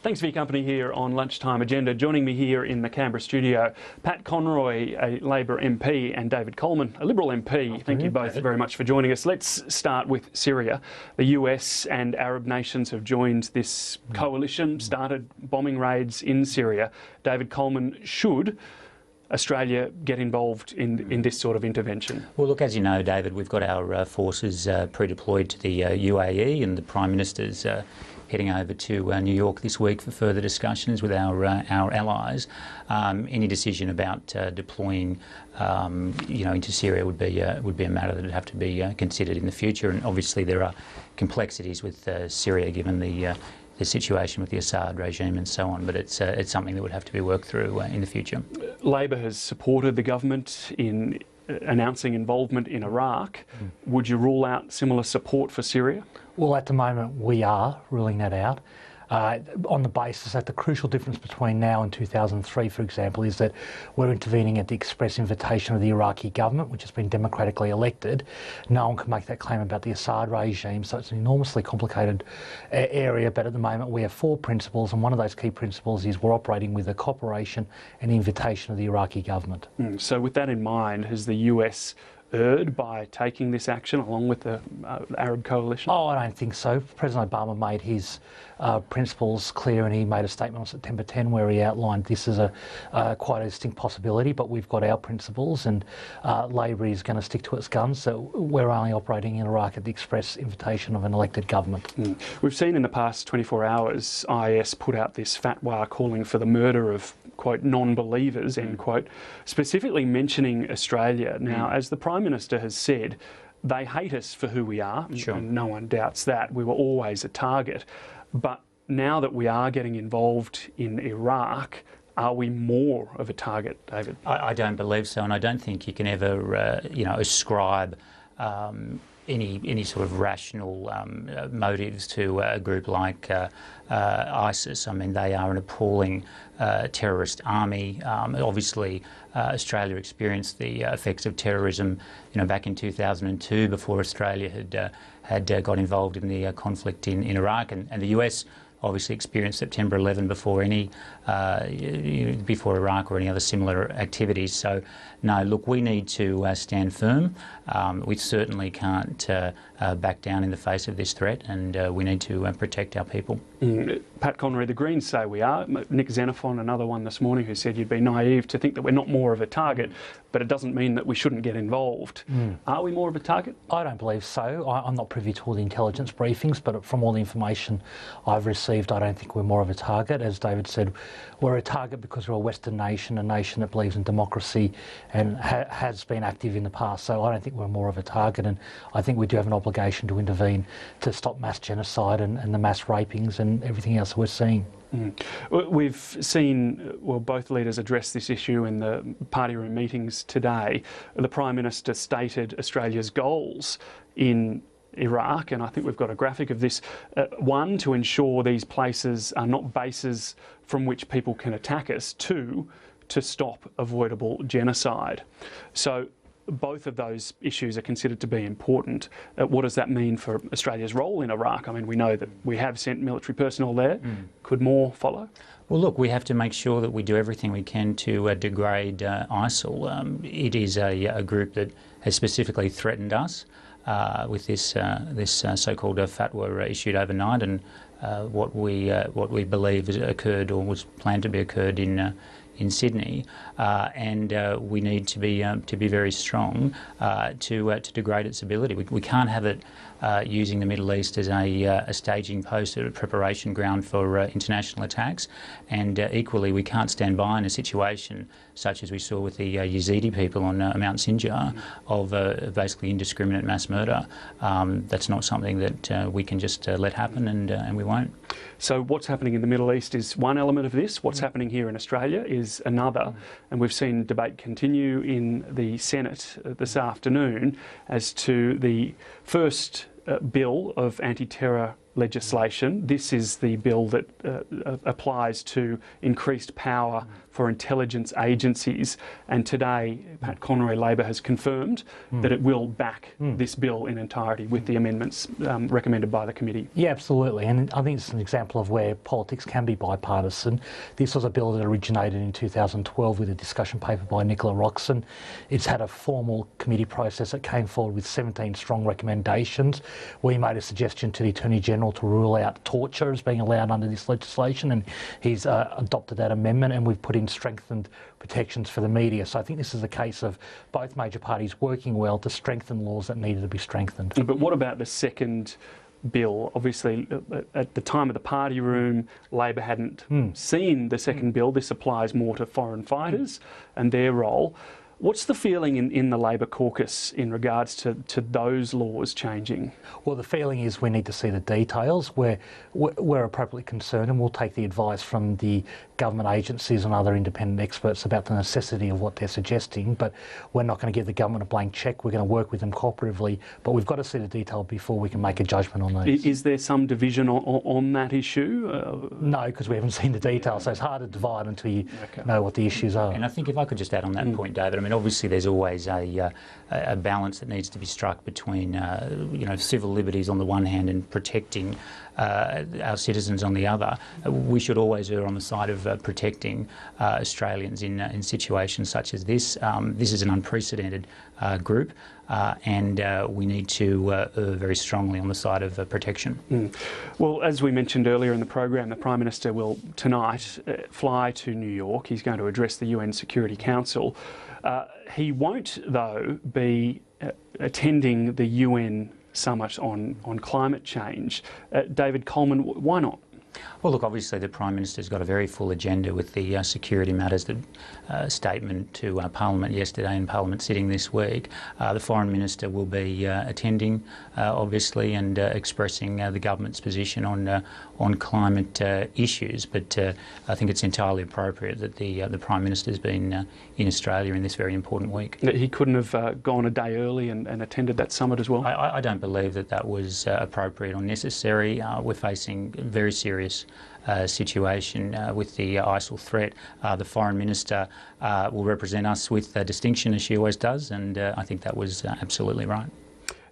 Thanks for your company here on Lunchtime Agenda. Joining me here in the Canberra studio, Pat Conroy, a Labor MP, and David Coleman, a Liberal MP. Thank you both very much for joining us. Let's start with Syria. The US and Arab nations have joined this coalition, started bombing raids in Syria. David Coleman, should Australia get involved in this sort of intervention? Well, look, as you know, David, we've got our forces pre-deployed to the UAE, and the Prime Minister's heading over to New York this week for further discussions with our allies. Any decision about deploying, into Syria would be a matter that would have to be considered in the future. And obviously, there are complexities with Syria, given the situation with the Assad regime and so on. But it's something that would have to be worked through in the future. Labor has supported the government in announcing involvement in Iraq. Would you rule out similar support for Syria? Well, at the moment, we are ruling that out on the basis that the crucial difference between now and 2003, for example, is that we're intervening at the express invitation of the Iraqi government, which has been democratically elected. No one can make that claim about the Assad regime, so it's an enormously complicated area. But at the moment, we have four principles, and one of those key principles is we're operating with the cooperation and invitation of the Iraqi government. So with that in mind, has the US erred by taking this action along with the Arab coalition? Oh, I don't think so. President Obama made his principles clear, and he made a statement on September 10 where he outlined this as quite a distinct possibility, but we've got our principles, and Labor is going to stick to its guns, so we're only operating in Iraq at the express invitation of an elected government. We've seen in the past 24 hours IS put out this fatwa calling for the murder of, quote, non-believers, end quote, specifically mentioning Australia. Now, as the Prime Minister has said, they hate us for who we are, and no one doubts that. We were always a target. But now that we are getting involved in Iraq, are we more of a target, David? I don't believe so, and I don't think you can ever, ascribe any sort of rational motives to a group like ISIS. I mean, they are an appalling terrorist army. Obviously, Australia experienced the effects of terrorism, back in 2002, before Australia had got involved in the conflict in Iraq, and the US obviously experienced September 11 before before Iraq or any other similar activities. So, no, look, we need to stand firm. We certainly can't back down in the face of this threat, and we need to protect our people. Pat Conroy, the Greens say we are. Nick Xenophon, another one this morning, who said you'd be naive to think that we're not more of a target, but it doesn't mean that we shouldn't get involved. Are we more of a target? I don't believe so. I'm not privy to all the intelligence briefings, but from all the information I've received, I don't think we're more of a target. As David said, we're a target because we're a Western nation, a nation that believes in democracy and has been active in the past. So I don't think we're more of a target, and I think we do have an obligation to intervene to stop mass genocide and the mass rapings and everything else we're seeing. We've seen, both leaders address this issue in the party room meetings today. The Prime Minister stated Australia's goals in Iraq, and I think we've got a graphic of this. One, to ensure these places are not bases from which people can attack us. Two, to stop avoidable genocide. So both of those issues are considered to be important. What does that mean for Australia's role in Iraq? I mean, we know that we have sent military personnel there. Could more follow? Well, look, we have to make sure that we do everything we can to degrade ISIL. It is a group that has specifically threatened us with this so-called fatwa issued overnight, and what we believe has occurred or was planned to be occurred in Sydney, and we need to be very strong to degrade its ability. We can't have it using the Middle East as a staging post, a preparation ground for international attacks, and equally we can't stand by in a situation such as we saw with the Yazidi people on Mount Sinjar of basically indiscriminate mass murder. That's not something that we can just let happen, and we won't. So what's happening in the Middle East is one element of this. What's happening here in Australia is another. And we've seen debate continue in the Senate this afternoon as to the first bill of anti-terror legislation. This is the bill that applies to increased power for intelligence agencies, and today Pat Conroy, Labor, has confirmed that it will back this bill in entirety with the amendments recommended by the committee. Yeah, absolutely, and I think it's an example of where politics can be bipartisan. This was a bill that originated in 2012 with a discussion paper by Nicola Roxon. It's had a formal committee process that came forward with 17 strong recommendations. We made a suggestion to the Attorney General to rule out torture as being allowed under this legislation, and he's adopted that amendment, and we've put in strengthened protections for the media. So I think this is a case of both major parties working well to strengthen laws that needed to be strengthened. But what about the second bill? Obviously, at the time of the party room, Labor hadn't seen the second bill. This applies more to foreign fighters and their role. What's the feeling in the Labor caucus in regards to those laws changing? Well, the feeling is we need to see the details. We're appropriately concerned, and we'll take the advice from the government agencies and other independent experts about the necessity of what they're suggesting, but we're not going to give the government a blank cheque. We're going to work with them cooperatively, but we've got to see the detail before we can make a judgment on these. Is there some division on that issue? No, because we haven't seen the details, so it's hard to divide until you know what the issues are. And I think if I could just add on that point, David, I mean, obviously there's always a balance that needs to be struck between civil liberties on the one hand and protecting our citizens on the other. We should always err on the side of protecting Australians in situations such as this. This is an unprecedented group, and we need to err very strongly on the side of protection. Well, as we mentioned earlier in the program, the Prime Minister will tonight fly to New York. He's going to address the UN Security Council. He won't, though, be attending the UN summit on climate change. David Coleman, why not? Well, look, obviously the Prime Minister's got a very full agenda with the security matters, the statement to Parliament yesterday and Parliament sitting this week. The Foreign Minister will be attending, obviously, and expressing the government's position on climate issues. But I think it's entirely appropriate that the Prime Minister's been in Australia in this very important week. He couldn't have gone a day early and attended that summit as well? I don't believe that was appropriate or necessary. We're facing a very serious situation with the ISIL threat. The Foreign Minister will represent us with distinction, as she always does, and I think that was absolutely right.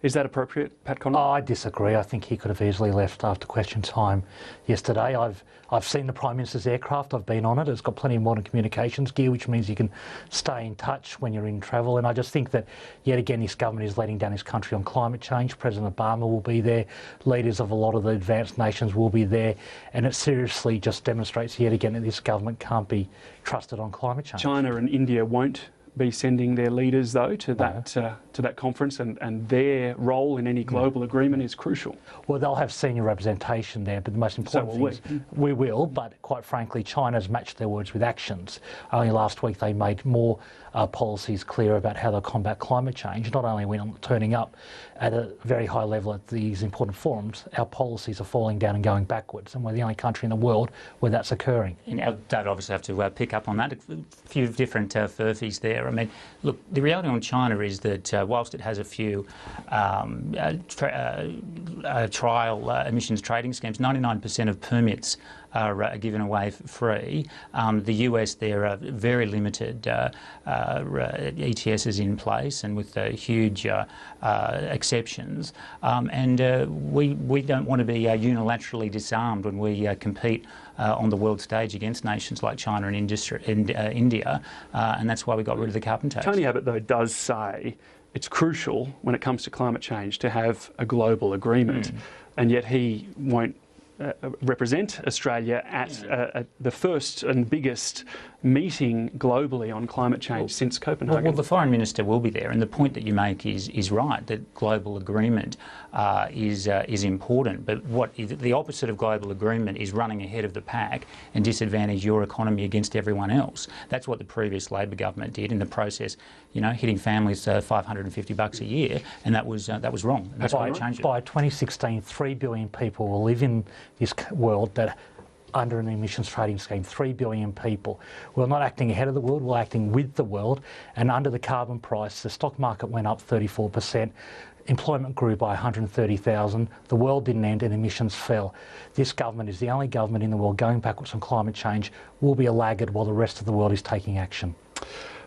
Is that appropriate, Pat Conroy? I disagree. I think he could have easily left after question time yesterday. I've seen the Prime Minister's aircraft. I've been on it. It's got plenty of modern communications gear, which means you can stay in touch when you're in travel. And I just think that, yet again, this government is letting down his country on climate change. President Obama will be there. Leaders of a lot of the advanced nations will be there. And it seriously just demonstrates yet again that this government can't be trusted on climate change. China and India won't be sending their leaders, though, to that conference, and their role in any global agreement is crucial. Well, they'll have senior representation there, but the most important thing is we will, but quite frankly, China's matched their words with actions. Only last week they made more policies clear about how they'll combat climate change. Not only are we not turning up at a very high level at these important forums, our policies are falling down and going backwards, and we're the only country in the world where that's occurring. And David obviously have to pick up on that. A few different furphies there. I mean, look, the reality on China is that whilst it has a few trial emissions trading schemes, 99% of permits are given away for free. The US, there are very limited ETSs in place and with huge exceptions. And we don't want to be unilaterally disarmed when we compete on the world stage against nations like China and India, and that's why we got rid of the carbon tax. Tony Abbott, though, does say it's crucial when it comes to climate change to have a global agreement, and yet he won't represent Australia at the first and biggest meeting globally on climate change since Copenhagen. Well, the Foreign Minister will be there, and the point that you make is right, that global agreement is important, but the opposite of global agreement is running ahead of the pack and disadvantage your economy against everyone else. That's what the previous Labor government did in the process, hitting families $550 a year, and that was wrong. And that's why we changed it. By 2016, 3 billion people will live in this world that under an emissions trading scheme, 3 billion people. We're not acting ahead of the world, we're acting with the world. And under the carbon price, the stock market went up 34%. Employment grew by 130,000. The world didn't end and emissions fell. This government is the only government in the world going backwards on climate change. We'll be a laggard while the rest of the world is taking action.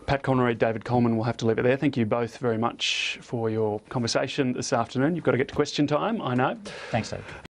Pat Connery, David Coleman, we'll have to leave it there. Thank you both very much for your conversation this afternoon. You've got to get to question time, I know. Thanks, Dave.